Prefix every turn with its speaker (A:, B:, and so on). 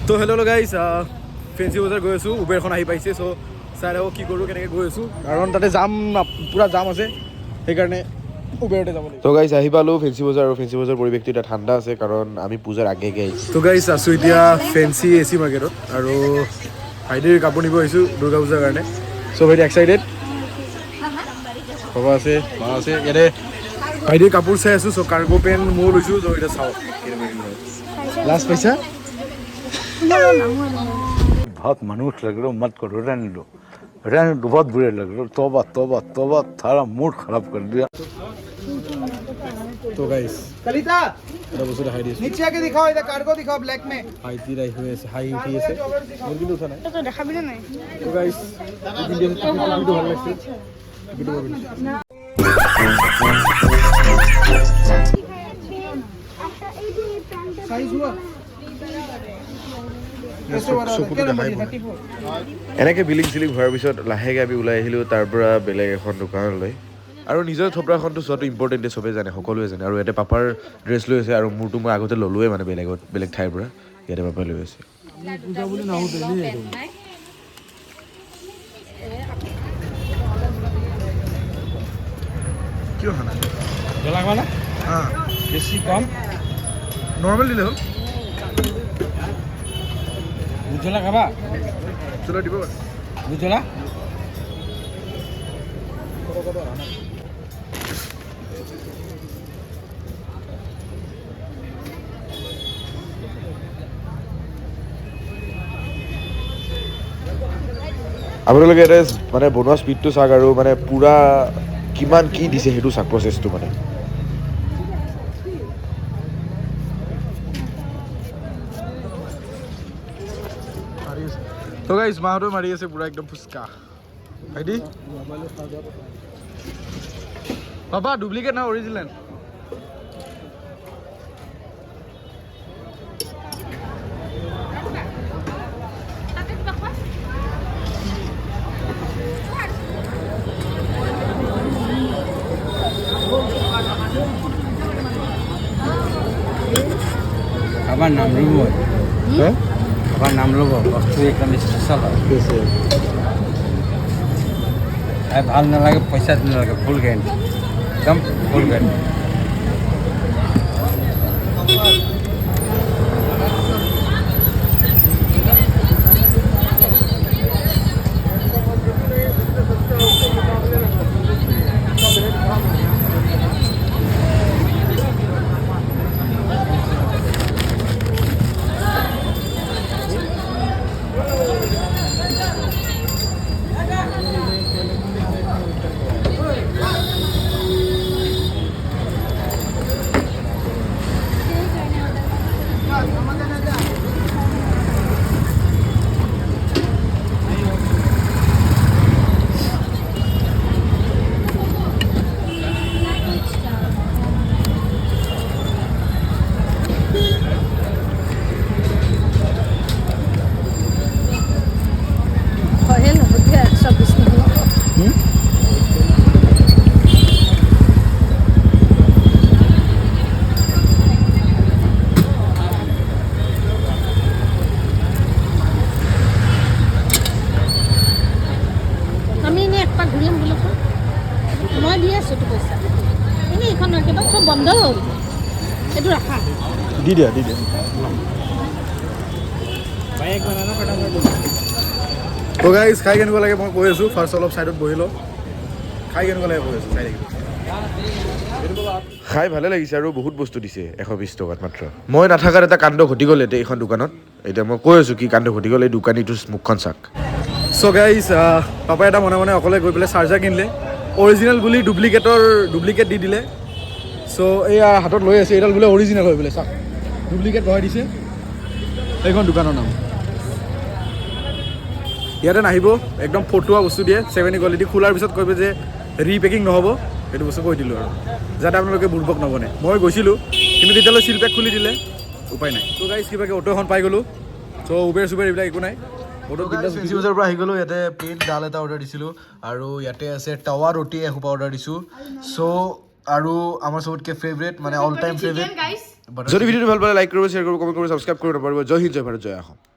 A: তো hello' guys fancy বজাৰ গৈ আছোঁ উবেৰখন আহি পাইছে চ' চাই থাকক কি কৰোঁ কেনেকৈ গৈ আছোঁ কাৰণ তাতে জাম পূৰা জাম আছে সেইকাৰণে উবেৰতে যাব লাগিব।
B: তো গাইজ আহি পালোঁ ফেঞ্চি বজাৰ আৰু ফেঞ্চি বজাৰ পৰিৱেশটো এতিয়া ঠাণ্ডা আছে কাৰণ আমি পূজাৰ আগে আহিছোঁ।
A: তো গাইজ আছোঁ এতিয়া ফেঞ্চি AC মাৰ্কেটত আৰু ভাইটিৰ কাপোৰ নিব আহিছোঁ দুৰ্গা পূজাৰ কাৰণে। চ' ভাইটি এক্সাইটেড? বাবা আছে মা আছে ইয়াতে ভাইটিৰ কাপোৰ চাই আছোঁ চ' কাৰ্গো পেণ্ট ময়ো লৈছোঁ চ' এতিয়া চাওঁ লাষ্ট পইচা
C: बहुत मनुष्य लग रहे हो मत करो रहने दो बहुत बुरे लग रहे हो तौबा तौबा तौबा थारा मूड खराब कर दिया।
A: तो गाइस
D: कलिता
A: এটা বস্তু দেখাই দিছোঁ
D: नीचे आके दिखाओ इधर कार्गो दिखाओ ब्लैक में
A: ভাইটিৰ আহি হৈ আছে হাই উঠি আছে মোৰ কিন্তু উঠা নাই
D: तो देखाबি ना नहीं
A: তো গাইস ভিডিওটো ভাল লাগিছে ভিডিও
D: साइज हुआ
B: এনেকৈ বিলিং চিলিং হোৱাৰ পিছত লাহেকৈ আমি ওলাই আহিলোঁ তাৰ পৰা বেলেগ এখন দোকানলৈ আৰু নিজৰ থপৰাখনটো চোৱাটো ইম্পৰ্টেণ্টে চবেই জানে সকলোৱে জানে আৰু ইয়াতে পাপাৰ ড্ৰেছ লৈ আছে আৰু মোৰটো মই আগতে ল'লোৱে মানে বেলেগ ঠাইৰ পৰা ইয়াতে পাপাই লৈ আছে।
A: পূজা বুলি নাহোঁ দেই কিয় খানা
D: जला वाला
A: हां
D: बेसी कम
A: নৰ্মেল দিলে হ'ল
D: बुझला खाबा
A: চলো দিব
D: बुझला
B: আপোনালোকে ইয়াতে মানে বনোৱা স্পীডটো চাওক আৰু মানে পূৰা কিমান কি দিছে সেইটো চাওক প্ৰচেছটো মানে
A: তো গাইস মাহতো মাৰি আছে পুৰা একদম ফুচকা ভাইটি বাবা ডুপ্লিকেট না অৰিজিনেল
D: खाबार नाम लुबो खाबार नाम लुबो वस्तु एकदम स्पेशल है ভাল নালাগে পয়সা দিন লাগে ফুল গ্যারান্টি একদম ফুল গ্যারান্টি
E: মই দি আছোঁ তো পইচা এনেই এইখন একেবাৰে চব বন্ধ হ'ল এইটো ৰাখা
A: দি দিয়া তো গাইজ খাই কেনেকুৱা লাগে মই কৈ আছোঁ ফাৰ্ষ্ট অলপ ছাইডত বহি লওঁ খাই কেনেকুৱা লাগে কৈ আছোঁ চাই থাকিব
B: খাই ভালে লাগিছে আৰু বহুত বস্তু দিছে 120 টকাত মাত্ৰ মই নাথাকাত এটা কাণ্ড ঘটি গ'ল এতিয়া এইখন দোকানত এতিয়া মই কৈ আছোঁ কি কাণ্ড ঘটি গ'ল এই দোকানীটোৰ মুখখন চাক।
A: চ' গাইজ পাপাই এটা মনে অকলে গৈ পেলাই চাৰ্জাৰ কিনিলে অৰিজিনেল বুলি ডুপ্লিকেট দি দিলে চ' এয়া হাতত লৈ আছে এইডাল বোলে অৰিজিনেল হৈ বোলে চাওক ডুপ্লিকেট বহাই দিছে এইখন দোকানৰ নাম ইয়াতে নাহিব একদম ফটোৱা বস্তু দিয়ে 70 কোৱালিটি খোলাৰ পিছত কৈবে যে ৰিপেকিং নহ'ব সেইটো বস্তু কৈ দিলোঁ আৰু যাতে আপোনালোকে বুৰ্বক নবনে মই গৈছিলোঁ কিন্তু তেতিয়ালৈ চিল পেক খুলি দিলে উপায় নাই। ত' গাইজ কিবাকৈ অটো এখন পাই গ'লোঁ চ' উবেৰ এইবিলাক একো নাই ফেঞ্চি বজাৰৰ পৰা আহি গ'লোঁ ইয়াতে প্লেইন দাল এটা অৰ্ডাৰ দিছিলোঁ আৰু ইয়াতে আছে টাৱা ৰুটি এসোপা অৰ্ডাৰ দিছোঁ চ' আৰু আমাৰ চবতকৈ ফেভৰেট মানে অল টাইম ফেভৰেট
B: যদি ভিডিঅ'টো ভাল পালে লাইক কৰিব শ্বেয়াৰ কৰিব কমেণ্ট কৰিব ছাবস্ক্ৰাইব কৰিব নাপাহৰিব। জয় হিন্দ জয় ভাৰত জয় অসম।